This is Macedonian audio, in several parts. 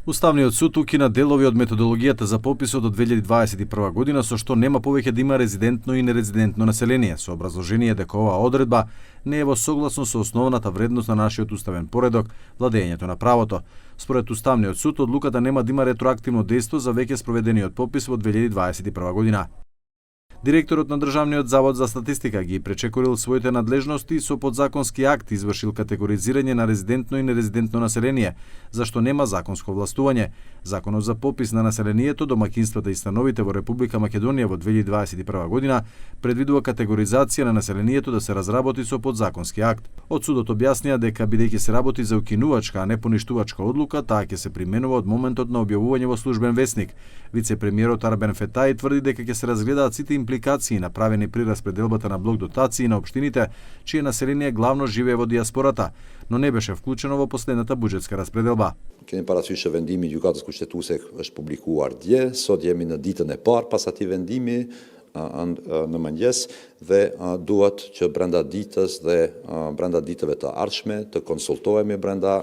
Уставниот суд укина делови од методологијата за пописот од 2021 година со што нема повеќе да има резидентно и нерезидентно население, со образложение дека оваа одредба не е во согласно со основната вредност на нашиот уставен поредок, владењето на правото. Според Уставниот суд, одлуката нема да има ретроактивно дејство за веќе спроведениот попис во 2021 година. Директорот на Државниот завод за статистика ги пречекорил своите надлежности и со подзаконски акт извршил категоризирање на резидентно и нерезидентно население, зашто нема законско властување. Законот за попис на населението, домаќинствата и становите во Република Македонија во 2021 година предвидува категоризација на населението да се разработи со подзаконски акт. Од судот објаснија дека бидејќи се работи за укинувачка, а не поништувачка одлука, таа ќе се применува од моментот на објавување во службен весник. Вице-премиерот Арбен Фетај тврди дека ќе се разгледаат сите импликации направени при распределбата на блок дотации на општините, чие население главно живее во диаспората, но не беше вклучено во последната буџетска распределба. Keni parasysh vendimi i gjykatës kushtetuese është publikuar dje, sot jemi në ditën e parë pas atij vendimi në mëngjes dhe duhet që brenda ditës dhe brenda ditëve të ardhshme të konsultohemi brenda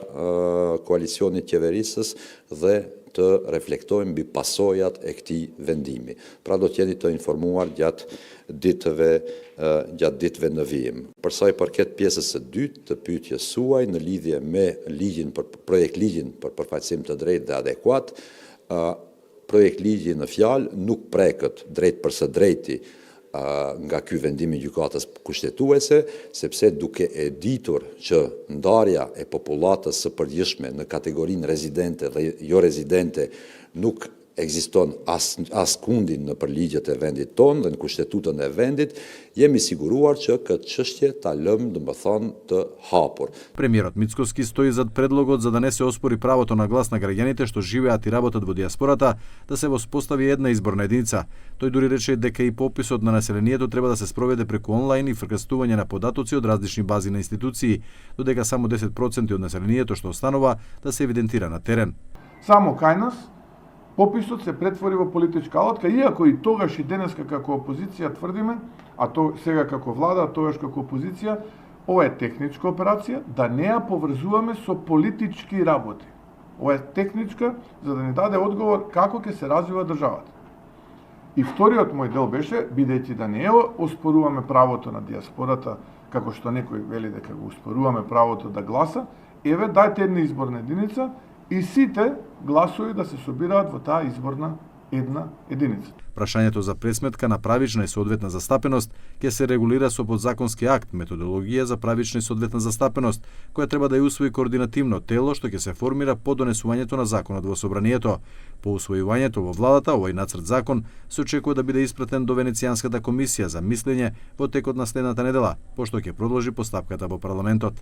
koalicionit qeverisës dhe të reflektojmë mbi pasojat e këtij vendimi. Pra do të jeni të informuar gjatë ditëve në vijim. Për sa i përket pjesës së dytë të pyetjes suaj në lidhje me projekt ligjin për përfaqësim të drejtë dhe adekuat, projekt ligji në fjalë nuk preket drejt për së drejti nga ky vendim i gjykatës kushtetuese, sepse duke e ditur që ndarja e popullatës së përgjithshme në kategorinë rezidente dhe jo rezidente nuk ekziston as kundin në përligjet e vendit tonë dhe në kushtetutën e vendit, jemi siguruar që këtë çështje ta lëmë domethënë të hapur. Премиерот Мицкоски стои зад предлогот за да не се оспори правото на глас на граѓаните што живеат и работат во диаспората да се воспостави една изборна единица. Тој дури рече дека и пописот на населението треба да се спроведе преку онлайн и вкрстување на податоци од различни бази на институции, додека само 10% од населението што останува да се евидентира на терен. Само кај нас пописот се претвори во политичка алатка, иако и тогаш и денеска како опозиција тврдиме, а сега како влада, а тогаш како опозиција, ова е техничка операција, да не ја поврзуваме со политички работи. Ова е техничка за да ни даде одговор како ќе се развива државата. И вториот мој дел беше, бидејќи да не оспоруваме правото на диаспората, како што некој вели дека го оспоруваме правото да гласа, еве дајте една изборна единица, и сите гласови да се собираат во таа изборна една единица. Прашањето за пресметка на правична и соодветна застапеност ќе се регулира со подзаконски акт, методологија за правична и соодветна застапеност, која треба да ја усвои координативно тело што ќе се формира по донесувањето на законот во собранието. По усвојувањето во владата, овој нацрт закон се очекува да биде испратен до Венецијанската комисија за мислење во текот на следната недела, пошто ќе продолжи постапката во парламентот.